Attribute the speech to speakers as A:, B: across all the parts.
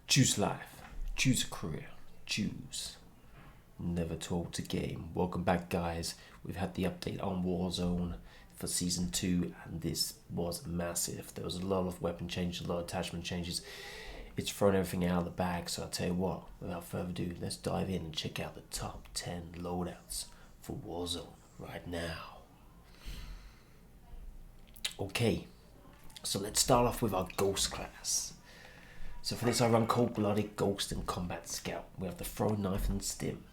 A: Choose life, choose a career, choose never to alter game. Welcome back, guys. We've had the update on Warzone for Season 2, and this was massive. There was a lot of weapon changes, a lot of attachment changes. It's thrown everything out of the bag, so I'll tell you what, without further ado, let's dive in and check out the top 10 loadouts for Warzone right now. Okay, so let's start off with our Ghost class. So for this I run Cold-Blooded, Ghost and Combat Scout. We have the Throwing Knife and Stim.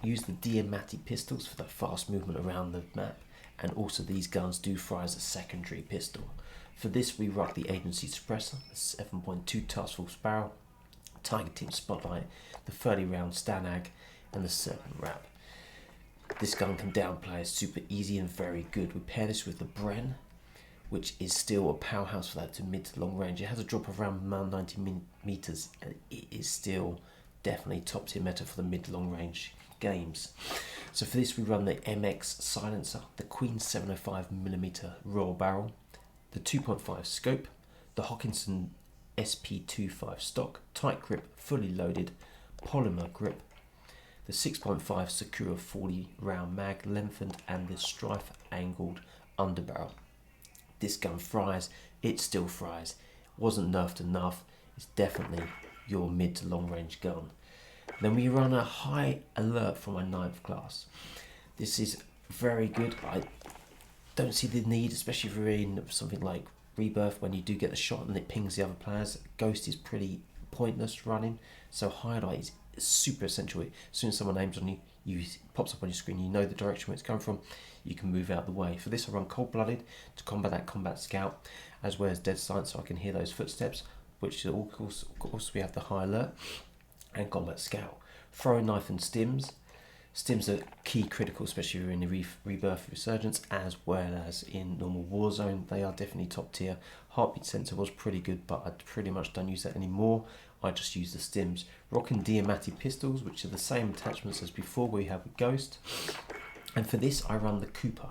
A: Use the Diamatti pistols for the fast movement around the map, and also these guns do fire as a secondary pistol. For this we rock the Agency Suppressor, the 7.2 Task Force Barrel, Tiger Team Spotlight, the 30 round Stanag and the Serpent Wrap. This gun can down players super easy and very good. We pair this with the Bren, which is still a powerhouse for that to mid to long range. It has a drop of around 90 meters, and it is still definitely top tier meta for the mid to long range games. So for this we run the MX Silencer, the Queen 705mm Royal Barrel, the 2.5 Scope, the Hawkinson SP25 stock, tight grip, fully loaded, polymer grip, the 6.5 Sakura 40 round mag lengthened, and the Strife angled underbarrel. This gun fries, it still fries. Wasn't nerfed enough, it's definitely your mid to long range gun. Then we run a High Alert for my 9th class. This is very good. I don't see the need, especially if you're in something like Rebirth, when you do get the shot and it pings the other players. Ghost is pretty pointless running, so High Alert is super essential. As soon as someone aims on you, it pops up on your screen, you know the direction where it's coming from, you can move out of the way. For this I run Cold-Blooded to combat that Combat Scout, as well as Dead Silence so I can hear those footsteps, which of course we have the High Alert and Combat Scout. Throwing Knife and Stims. Stims are key critical, especially if you're in the Rebirth Resurgence, as well as in normal Warzone. They are definitely top tier. Heartbeat sensor was pretty good, but I pretty much don't use that anymore. I just use the Stims. Rocking Diamatti pistols, which are the same attachments as before we have with Ghost. And for this I run the Cooper.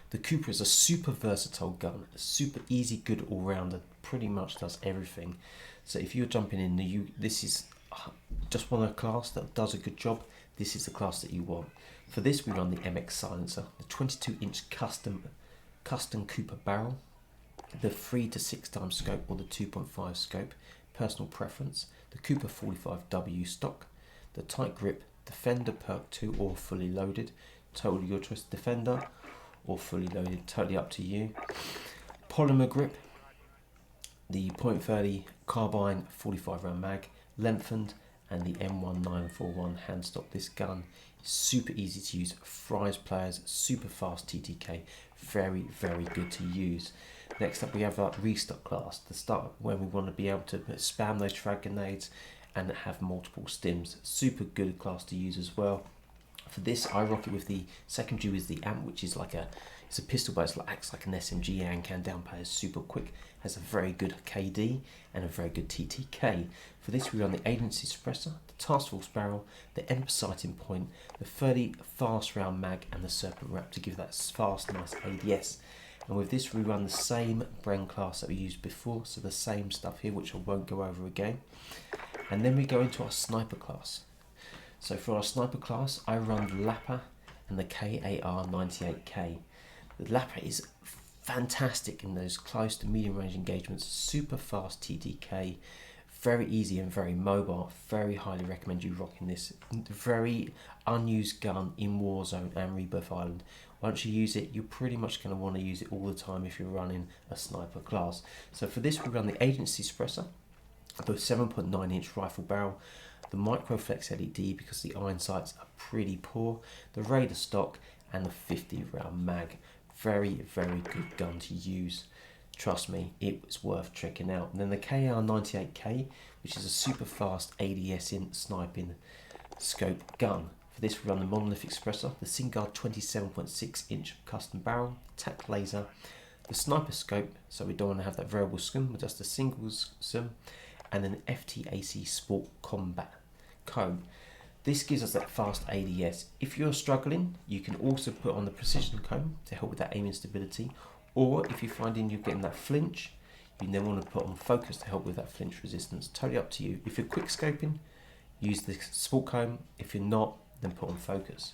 A: The Cooper is a super versatile gun, a super easy, good all-rounder, pretty much does everything. So if you're jumping in, this is just want a class that does a good job, this is the class that you want. For this we run the MX Silencer, the 22-inch custom Cooper barrel, the 3 to 6 times scope or the 2.5 scope, personal preference, the Cooper 45W stock, the tight grip, Defender Perk 2 or fully loaded, totally your choice, Defender or fully loaded, totally up to you. Polymer grip, the .30 carbine 45 round mag, lengthened, and the M1941 hand stock. This gun is super easy to use, fries players, super fast TTK, very good to use. Next up we have our Restock class, the start when we want to be able to spam those frag grenades and have multiple stims. Super good class to use as well. For this I rock it with the secondary is the amp, which is like it's a pistol, but it acts like an SMG and can down players super quick, has a very good KD and a very good TTK. For this we run the Agency Suppressor, the Task Force Barrel, the Emperor Sighting Point, the 30 fast round mag and the Serpent Wrap to give that fast nice ADS. And with this we run the same Bren class that we used before, so the same stuff here which I won't go over again. And then we go into our Sniper class. So for our Sniper class I run the Lapper and the KAR98K. The Lapper is fantastic in those close to medium range engagements, super fast TTK, very easy and very mobile. Very highly recommend you rocking this. Very unused gun in Warzone and Rebirth Island. Once you use it, you're pretty much going to want to use it all the time if you're running a Sniper class. So for this we run the Agency Suppressor, the 7.9 inch rifle barrel, the Microflex LED because the iron sights are pretty poor, the Raider stock and the 50 round mag. Very good gun to use. Trust me, it was worth checking out. And then the KR98K, which is a super fast ADS in sniping scope gun. For this we run the Monolithic Suppressor, the Vanguard 27.6 inch custom barrel, tac laser, the Sniper scope, so we don't want to have that variable scum, but just a single scum, and then FTAC Sport Combat Cone. This gives us that fast ADS. If you're struggling, you can also put on the precision cone to help with that aiming stability, or if you're finding you're getting that flinch, You then want to put on focus to help with that flinch resistance. Totally up to you. If you're quick scoping, use the sport comb. If you're not, then put on focus.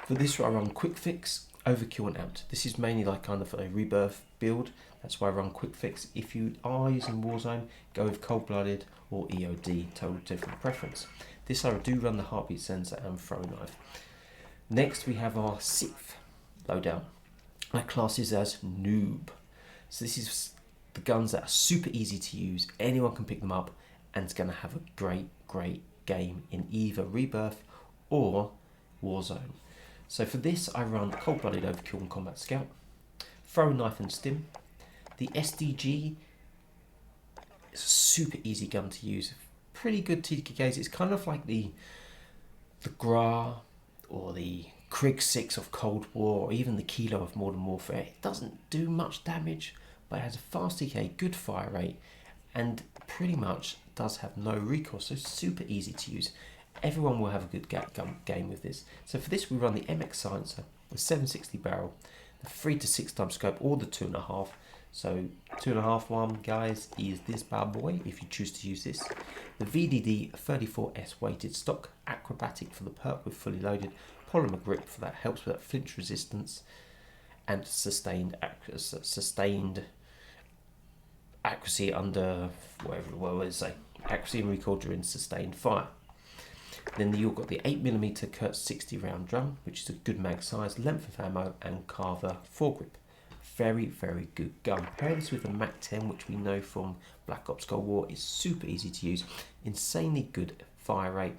A: For this I run quick fix, overkill and out. This is mainly like kind of a rebirth build. That's why I run quick fix. If you are using Warzone, go with cold blooded or EOD, total different preference. This I do run the heartbeat sensor and throw knife. Next we have our 6th loadout. My class is as Noob. So this is the guns that are super easy to use. Anyone can pick them up and it's going to have a great game in either Rebirth or Warzone. So for this I run cold blooded, overkill and combat scout, throw knife and stim. The SDG is a super easy gun to use. Pretty good TKKs. It's kind of like the GRA or the Krig 6 of Cold War, or even the Kilo of Modern Warfare. It doesn't do much damage, but it has a fast TK, good fire rate, and pretty much does have no recoil, so super easy to use. Everyone will have a good game with this. So for this we run the MX Silencer, the 760 barrel, the 3 to 6 times scope, or the 2.5. So 2.5 one, guys, is this bad boy if you choose to use this. The VDD 34S weighted stock, acrobatic for the perk with fully loaded, polymer grip for that helps with that flinch resistance, and sustained accuracy under whatever, what would it say? Accuracy and recoil during sustained fire. Then you've got the 8mm Kurt 60 round drum, which is a good mag size, length of ammo, and Carver foregrip. Very good gun. Pair this with the Mac 10, which we know from Black Ops Cold War is super easy to use, insanely good fire rate,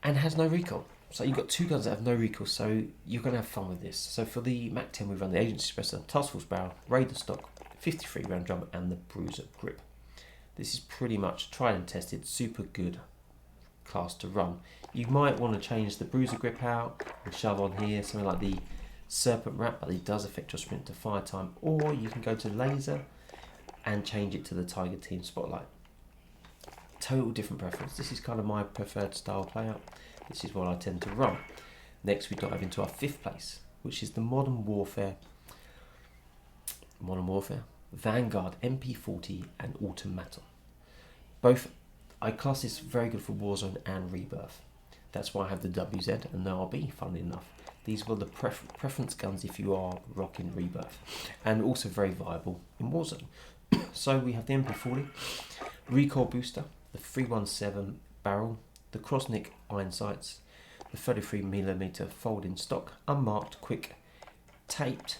A: and has no recoil. So you've got two guns that have no recoil, so you're going to have fun with this. So for the Mac 10 we run the Agency Suppressor, Task Force Barrel, Raider Stock, 53 round drum, and the Bruiser Grip. This is pretty much tried and tested, super good class to run. You might want to change the Bruiser Grip out and shove on here something like the Serpent Wrap, but it does affect your sprint to fire time, or you can go to Laser and change it to the Tiger Team Spotlight. Total different preference. This is kind of my preferred style playout. This is what I tend to run. Next we dive into our 5th place, which is the Modern Warfare Vanguard MP40 and Automaton. Both I class this very good for Warzone and Rebirth. That's why I have the WZ and the RB, funnily enough. These were the preference guns if you are rocking Rebirth, and also very viable in Warzone. So we have the MP40, recoil booster, the 317 barrel, the Crossnick iron sights, the 33mm folding stock, unmarked, quick, taped,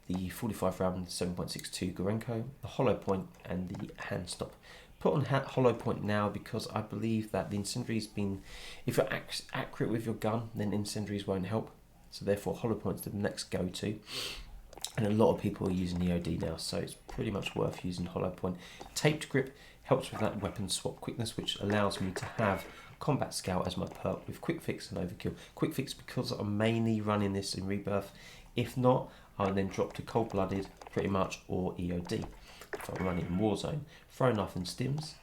A: the 45 round 7.62 Gorenko, the hollow point, and the hand stop. Put on hollow point now because I believe that the incendiary's been, if you're accurate with your gun, then incendiaries won't help. So therefore hollow point's the next go-to. And a lot of people are using EOD now, so it's pretty much worth using hollow point. Taped grip helps with that weapon swap quickness, which allows me to have Combat Scout as my perk with quick fix and overkill. Quick fix because I'm mainly running this in Rebirth. If not, I'll then drop to cold blooded pretty much, or EOD if I'm running in Warzone. Throw knife and stims.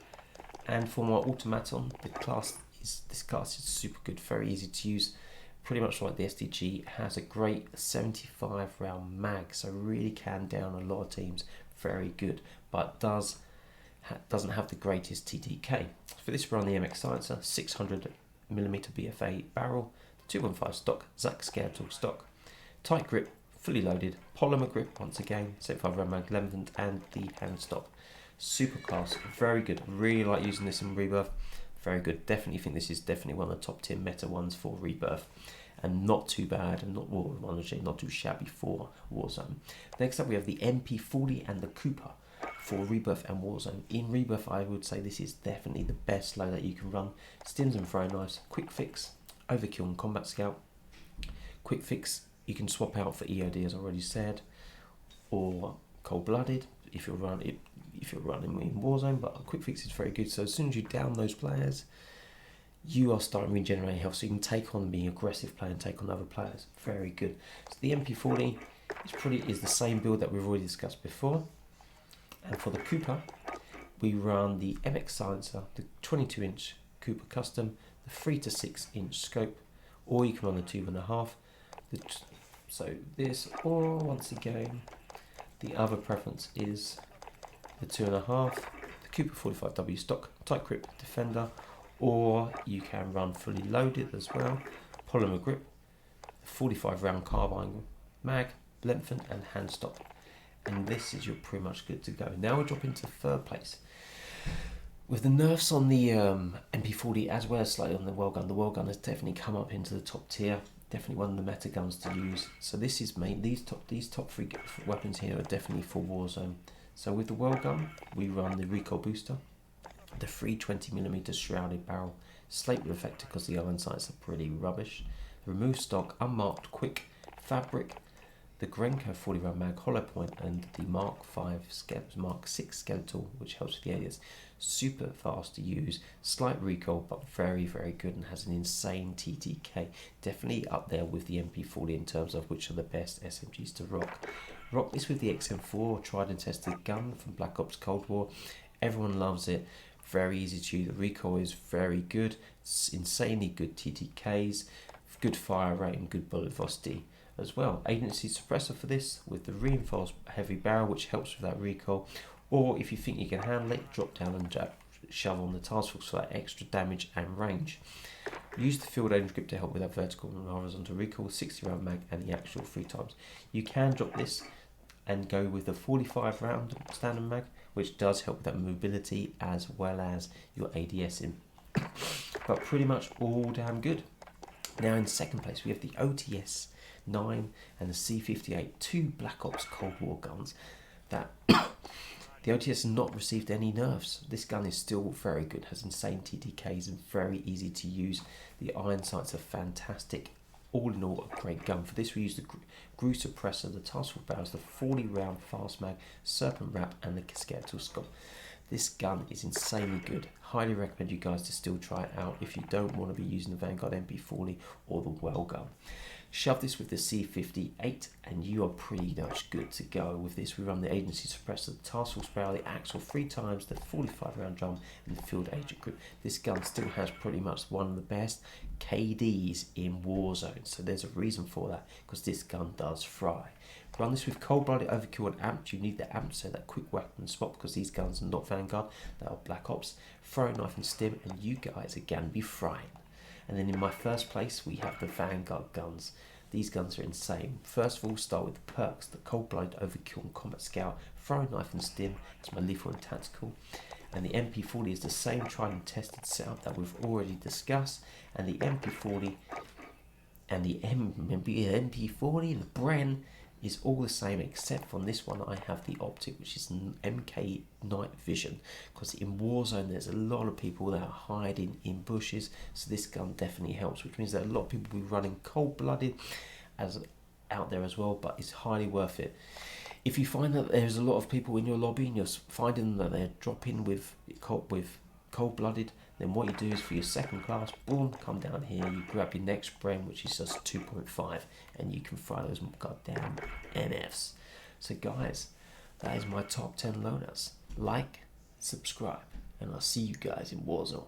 A: And for my Automaton, this class is super good, very easy to use. Pretty much like the SDG, has a great 75 round mag, so really can down a lot of teams. Very good, but doesn't have the greatest TTK. For this we're on the MX Silencer, 600mm BFA barrel, 215 stock, Zack Scaretal stock, tight grip, fully loaded, polymer grip once again, 75 round mag, lengthened, and the hand stop. Super class, very good. Really like using this in Rebirth. Very good. Definitely think this is definitely one of the top tier meta ones for Rebirth, and not too bad, and not too shabby for Warzone. Next up we have the MP40 and the Cooper for Rebirth and Warzone. In Rebirth I would say this is definitely the best load that you can run. Stims and throw knives, quick fix, overkill and combat scout. Quick fix you can swap out for EOD as I already said, or cold blooded if you're running in Warzone, but a quick fix is very good. So as soon as you down those players, you are starting regenerating health, so you can take on being aggressive player and take on other players. Very good. So the MP40 is the same build that we've already discussed before. And for the Cooper, we run the MX Silencer, the 22-inch Cooper Custom, the 3 to 6 inch scope, or you can run the 2.5. So this, or once again, the other preference is the 2.5, the Cooper 45W stock, tight grip defender, or you can run fully loaded as well, polymer grip, 45 round carbine mag, lengthen and hand stop. And this is you're pretty much good to go. Now we drop into third place. With the nerfs on the MP40 as well as slightly on the well gun has definitely come up into the top tier. Definitely one of the meta guns to use. So this is these top three weapons here are definitely for Warzone. So with the well gun, we run the recoil booster, the 320mm shrouded barrel, slate reflector because the iron sights are pretty rubbish, remove stock, unmarked quick fabric, the Grenko 40 round mag hollow point, and the Mark 6 skeletal, which helps with the alias. Super fast to use, slight recoil, but very, very good and has an insane TTK. Definitely up there with the MP40 in terms of which are the best SMGs to rock. Rock this with the XM4, tried and tested gun from Black Ops Cold War. Everyone loves it. Very easy to use. The recoil is very good. It's insanely good TTKs, good fire rate and good bullet velocity as well. Agency suppressor for this with the reinforced heavy barrel, which helps with that recoil. Or if you think you can handle it, drop down and shove on the task force for that extra damage and range. Use the field range grip to help with that vertical and horizontal recoil, 60 round mag and the actual 3 times. You can drop this and go with the 45 round standard mag, which does help with that mobility as well as your ADS in. But pretty much all damn good. Now in second place we have the OTS 9 and the C58, 2 Black Ops Cold War guns that the OTS has not received any nerfs. This gun is still very good, has insane TTKs and very easy to use. The iron sights are fantastic. All in all, a great gun. For this we use the GRU suppressor, the task force barrels, the 40 round fast mag, serpent wrap and the skeletal scope. This gun is insanely good. Highly recommend you guys to still try it out if you don't want to be using the Vanguard MP40 or the well gun. Shove this with the C58 and you are pretty much good to go. With this we run the agency suppressor, the task force barrel, the axle 3 times, the 45 round drum and the field agent grip. This gun still has pretty much one of the best KDs in Warzone, so there's a reason for that, because this gun does fry. Run this with cold-blooded overkill and amped. You need the amped, so that quick weapon spot, because these guns are not Vanguard, they are Black Ops. Throw knife and stim and you guys are gonna be frying. And then in my first place we have the Vanguard guns. These guns are insane. First of all, start with the perks, the cold-blooded overkill and combat scout, throw knife and stim, it's my lethal and tactical. And the MP40 is the same tried and tested setup that we've already discussed. And the MP40 and the MP40, the Bren, is all the same, except for this one I have the optic, which is an MK night vision, because in Warzone there's a lot of people that are hiding in bushes, so this gun definitely helps, which means that a lot of people will be running cold-blooded as out there as well, but it's highly worth it. If you find that there's a lot of people in your lobby and you're finding that they're dropping with cold-blooded, then what you do is for your second class, boom, come down here, you grab your next Bren, which is just 2.5, and you can fry those goddamn NFs. So guys, that is my top 10 loadouts. Like, subscribe, and I'll see you guys in Warzone.